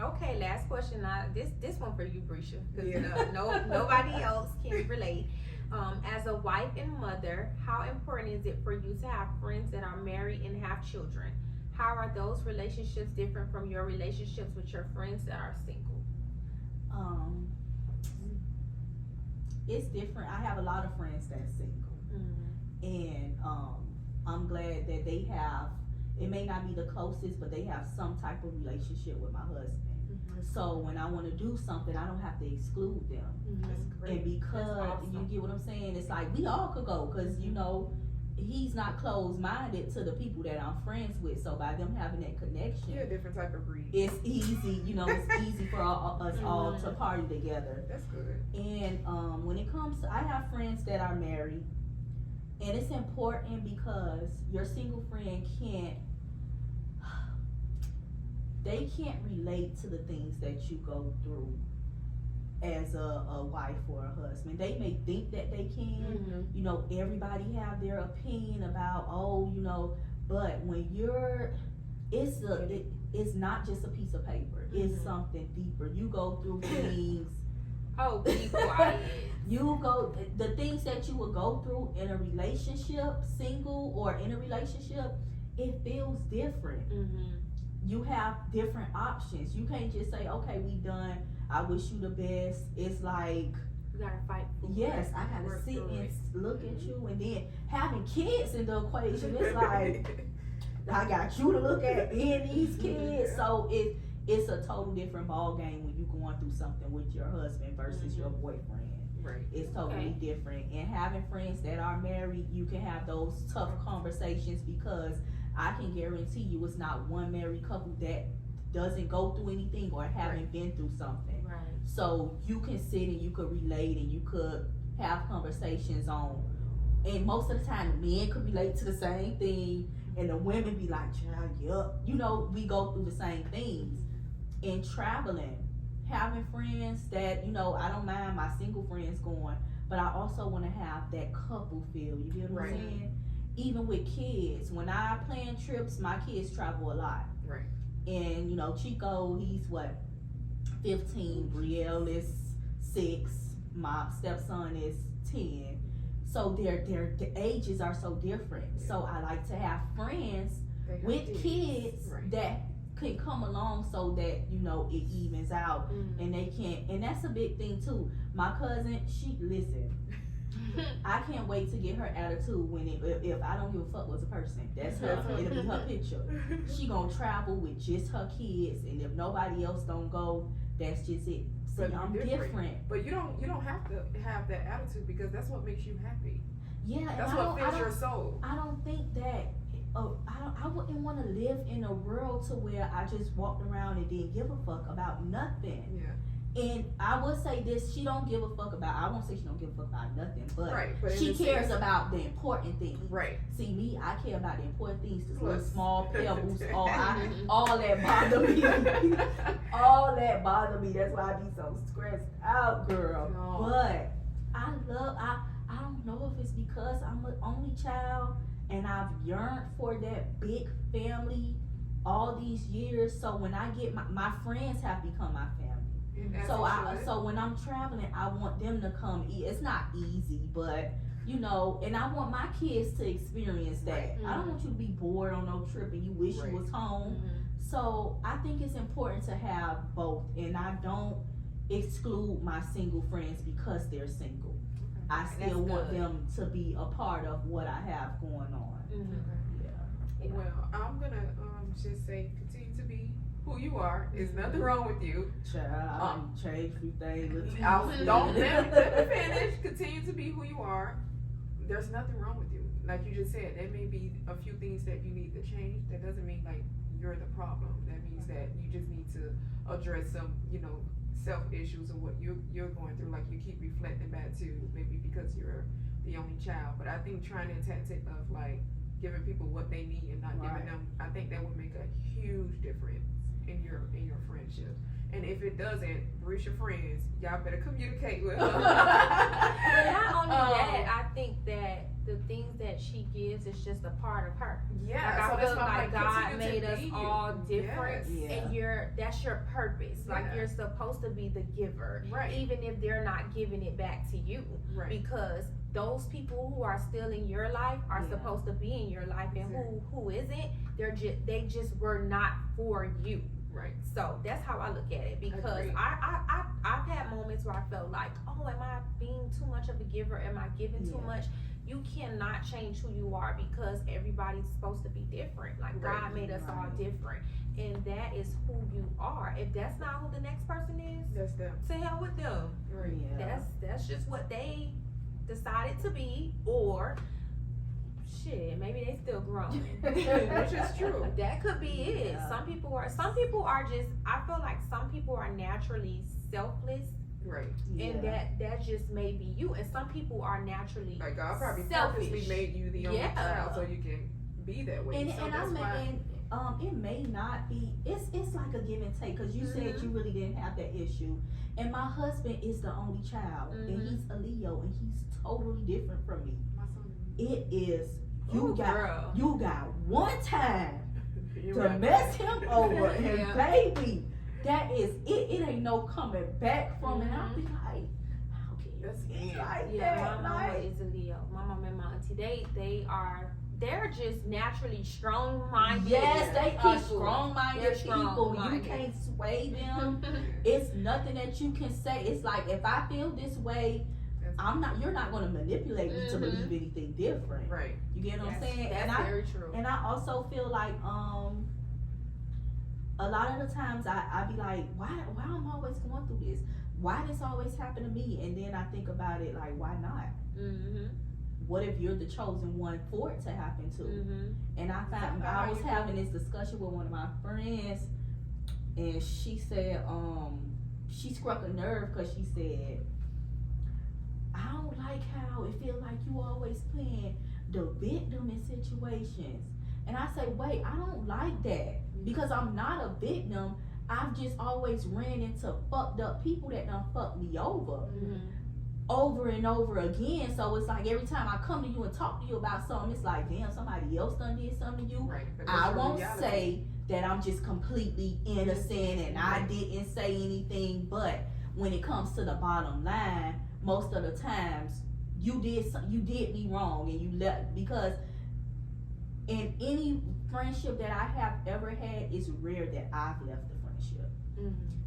Okay, last question. This one for you, Brisha, because Yeah. nobody else can relate. As a wife and mother, how important is it for you to have friends that are married and have children? How are those relationships different from your relationships with your friends that are single? it's different. I have a lot of friends that's single, and I'm glad that they have. It may not be the closest, but they have some type of relationship with my husband. So when I want to do something, I don't have to exclude them. That's great. And because awesome. you get what I'm saying, it's like we all could go, because you know he's not closed-minded to the people that I'm friends with. So by them having that connection, You're a different type of breed. it's easy. You know, it's easy for us all to party together. That's good. And when it comes to, I have friends that are married, and it's important because your single friend can't relate to the things that you go through as a wife or a husband. They may think that they can. You know, everybody have their opinion about, but when it's not just a piece of paper. It's something deeper. You go through things. Oh, be quiet. The things that you will go through in a relationship, single or in a relationship, it feels different. You have different options. You can't just say, okay, we done, I wish you the best. It's like, You gotta fight for yes, I gotta work sit through and it. look at you, and then having kids in the equation, it's like, I got you to look at and these kids. So it's a total different ball game when you going through something with your husband versus your boyfriend. Right. It's totally different. And having friends that are married, you can have those tough conversations, because I can guarantee you it's not one married couple that doesn't go through anything or haven't been through something. Right. So you can sit and you could relate and you could have conversations on, and most of the time the men could relate to the same thing and the women be like, child, yup. You know, we go through the same things. And traveling, having friends that, I don't mind my single friends going, but I also want to have that couple feel. You get what I'm saying? Even with kids, when I plan trips, my kids travel a lot. Right. And Chico, he's 15, Brielle is 6, my stepson is 10. So their ages are so different. So I like to have friends with kids that can come along so that it evens out. And they can, and that's a big thing too. My cousin, I can't wait to get her attitude when if I don't give a fuck what's a person. That's her. It'll be her picture. She gonna travel with just her kids, and if nobody else don't go, that's just it. See, I'm different. But you don't have to have that attitude, because that's what makes you happy. Yeah, That's what fills your soul. I don't think that. I wouldn't want to live in a world to where I just walked around and didn't give a fuck about nothing. Yeah. And I will say this: she don't give a fuck about. I won't say she don't give a fuck about nothing, but in she the cares sense- about the important things. Right. See me, I care about the important things. The little Plus. small pebbles, all that bother me. All that bother me. That's why I be so stressed out, girl. No. But I don't know if it's because I'm an only child and I've yearned for that big family all these years. So when I get my friends have become my family. So when I'm traveling, I want them to come. It's not easy, but and I want my kids to experience that. I don't want you to be bored on no trip and you wish you was home. So I think it's important to have both, and I don't exclude my single friends because they're single. I still want them to be a part of what I have going on. Yeah. Well, I'm gonna just say, continue to be who you are. There's nothing wrong with you. Child, change a few things. Don't let me finish. Continue to be who you are. There's nothing wrong with you. Like you just said, there may be a few things that you need to change. That doesn't mean like you're the problem. That means that you just need to address some, self issues of what you're going through. Like you keep reflecting back to maybe because you're the only child. But I think trying to tactic of like giving people what they need and not giving them, I think that would make a huge difference in your friendship. And if it doesn't, reach your friends. Y'all better communicate with her. But not only that, I think that the things that she gives is just a part of her. Yeah, Like I feel like God made us you. all different, Yes. and that's your purpose. Like Yeah. you're supposed to be the giver, Right. even if they're not giving it back to you, Right. because those people who are still in your life are Yeah. supposed to be in your life, and Exactly. who isn't, they just were not for you. Right. So that's how I look at it, because Agreed. I've had moments moments where I felt like, oh, am I being too much of a giver? Am I giving too Yeah. much? You cannot change who you are because everybody's supposed to be different. Like Right. God made us all Right. different, and that is who you are. If that's not who the next person is, That's them. to hell with them. Right. Yeah. That's just what they decided to be, or shit, maybe they still growing. Which is true. That could be it. Yeah. Some people are just, I feel like some people are naturally selfless, Right. and that just may be you, and some people are naturally Like God probably selfish. purposely made you the only Yeah. child so you can be that way. And, so and that's why. it may not be. It's like a give and take because you said Mhm. you really didn't have that issue, and my husband is the only child, and Mhm. he's a Leo, and he's totally different from me. My son. It is Ooh, girl. you got one time You're to right. mess him over, and Yeah. baby, that is it. It ain't no coming back from it. I'll be like, how can you That's be it. like Yeah, that? my mama Like, is a Leo. My mama and my auntie, they're just naturally strong-minded. yes, they are people. strong-minded They're people. You strong-minded. can't sway them. It's nothing that you can say. It's like if I feel this way, you're not gonna manipulate me to Mhm. believe anything different. Right. You get what I'm saying? That's And I very true. and I also feel like a lot of the times I be like, why I'm always going through this? Why this always happen to me? And then I think about it like, why not? Mm-hmm. What if you're the chosen one for it to happen to? Mm-hmm. And I found How I was you having this discussion with one of my friends, and she said, she struck a nerve because she said, I don't like how it feel like you always playing the victim in situations. And I say, wait, I don't like that because I'm not a victim. I've just always ran into fucked up people that done fucked me over and over again. So it's like every time I come to you and talk to you about something, it's like, damn, somebody else done did something to you. Right. But I that's your won't reality. say that I'm just completely innocent and I Right. didn't say anything, but when it comes to the bottom line, most of the times you did me wrong and you left, because in any friendship that I have ever had, it's rare that I've left the friendship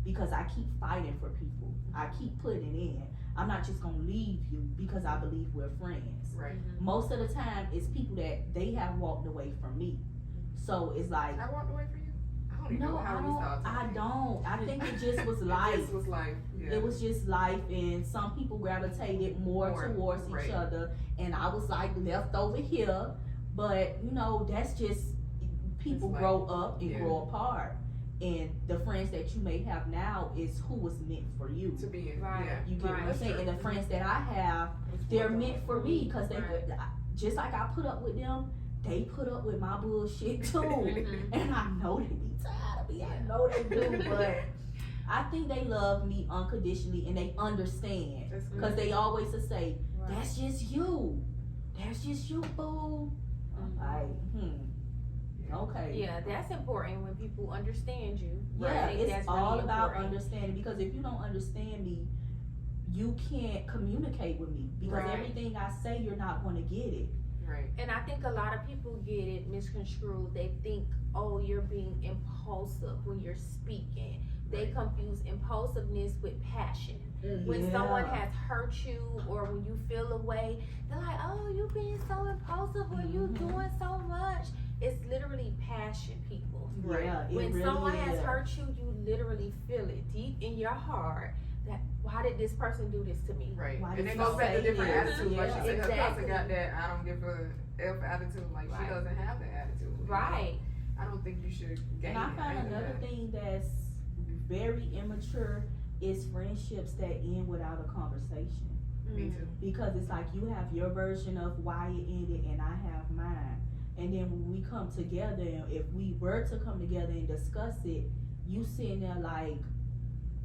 because I keep fighting for people. I keep putting it in. I'm not just gonna leave you because I believe we're friends. Right. Most of the time, it's people that they have walked away from me. So it's like, I walked away from you. I don't even no, know how we started. I don't. I think it just was It life. just was life. Yeah. It was just life, and some people gravitated more towards right. each other, and I was like left over here. But you know, that's just people It's grow up and yeah. grow apart, and the friends that you may have now is who was meant for you. to be in. Right. Yeah. You get what I'm That's saying? true. And the friends that I have, they're meant for me because they Right. just like I put up with them, they put up with my bullshit too. And I know they be tired of me. I know they do, but I think they love me unconditionally and they understand. That's good. Because they always will say, that's just you. That's just you, boo. I'm like, okay. Yeah, that's important when people understand you. Yeah, I think it's that's all really about important. understanding, because if you don't understand me, you can't communicate with me, because Right. everything I say, you're not going to get it. Right. And I think a lot of people get it misconstrued. They think, oh, you're being impulsive when you're speaking. They Right. confuse impulsiveness with passion. When someone has hurt you or when you feel a way, they're like, oh, you being so impulsive or you Mhm. doing so much. It's literally passion, people. Right. Yeah, it When really someone is. has hurt you, you literally feel it deep in your heart that, why did this person do this to me? Right. Why And did it you goes back to say different this? attitudes. Like she Yeah. said, her Exactly. cousin got that I don't give a F attitude. Like Right. she doesn't have that attitude. you know? Right. I don't think you should gain And I it. found Ain't another that. thing that's very immature is friendships that end without a conversation. Me too. Because it's like you have your version of why it ended and I have mine. And then when we come together, and if we were to come together and discuss it, you sitting there like,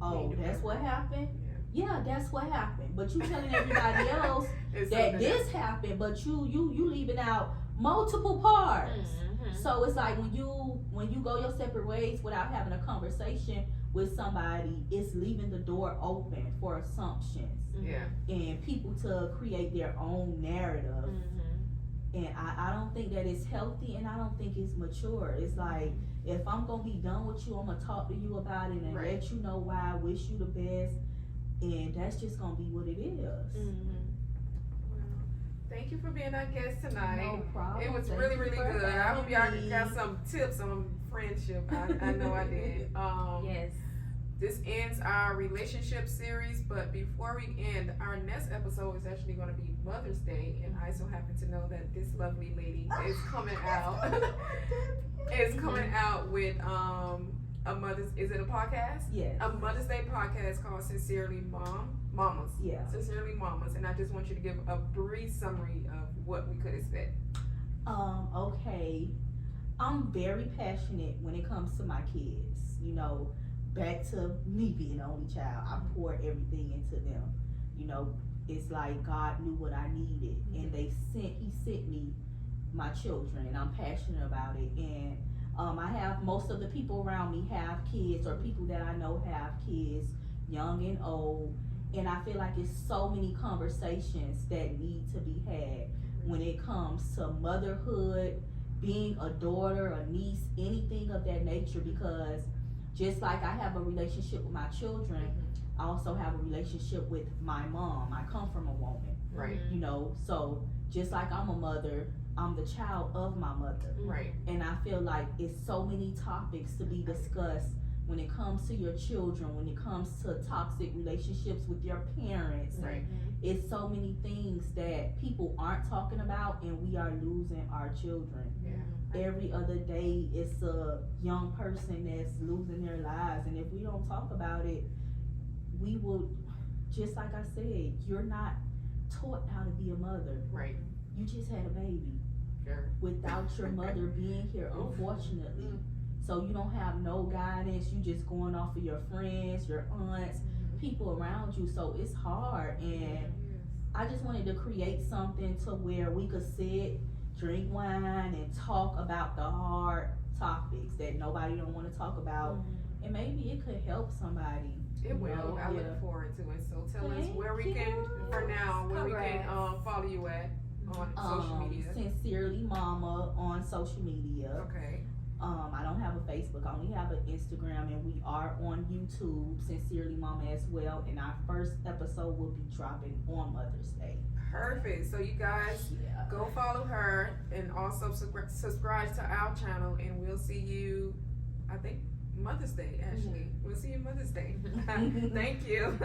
oh, you that's have what right. happened? Yeah. Yeah, that's what happened. But you telling everybody else It's that something this happened, but you leaving out multiple parts. Mhm. So it's like when you go your separate ways without having a conversation with somebody, it's leaving the door open for assumptions Yeah. and people to create their own narrative. Mhm. And I don't think that it's healthy, and I don't think it's mature. It's like, if I'm gonna be done with you, I'm gonna talk to you about it and Right. let you know why I wish you the best. and that's just gonna be what it is. Well, thank you for being our guest tonight. No problem. It was Thank really, you really for good. I hope y'all having me. got some tips on friendship. I know I did. Yes. This ends our relationship series, but before we end, our next episode is actually going to be Mother's Day, and I so happen to know that this lovely lady is coming out. Is coming out with a mother's. Is it a podcast? Yes. A Mother's Day podcast called Sincerely Mamas. Yeah. Sincerely Mamas, and I just want you to give a brief summary of what we could expect. Okay. I'm very passionate when it comes to my kids. You know, back to me being the only child, I pour everything into them. You know, it's like God knew what I needed, and He sent me my children, and I'm passionate about it. And I have most of the people around me have kids, or people that I know have kids, young and old. And I feel like it's so many conversations that need to be had when it comes to motherhood, being a daughter, a niece, anything of that nature, because just like I have a relationship with my children, I also have a relationship with my mom. I come from a woman, Right. you know, so just like I'm a mother, I'm the child of my mother. Right. And I feel like it's so many topics to be discussed when it comes to your children, when it comes to toxic relationships with your parents. Right. It's so many things that people aren't talking about, and we are losing our children. Yeah. Every other day, it's a young person that's losing their lives, and if we don't talk about it, we will, just like I said, you're not taught how to be a mother. Right. You just had a baby Sure. without your mother being here, unfortunately. So you don't have no guidance. You just going off of your friends, your aunts, people around you. So it's hard, and I just wanted to create something to where we could sit, drink wine, and talk about the hard topics that nobody don't want to talk about, and maybe it could help somebody. It will. No, I yeah. look forward to it. So tell us Thank where we can, you. for now, where we can Congrats. follow you at on social media. Sincerely Mama on social media. Okay. I don't have a Facebook. I only have an Instagram, and we are on YouTube, Sincerely Mama as well. And our first episode will be dropping on Mother's Day. Perfect. So you guys Yeah. go follow her and also subscribe to our channel, and we'll see you, I think, Mother's Day, actually. We'll see you Mother's Day. Thank you.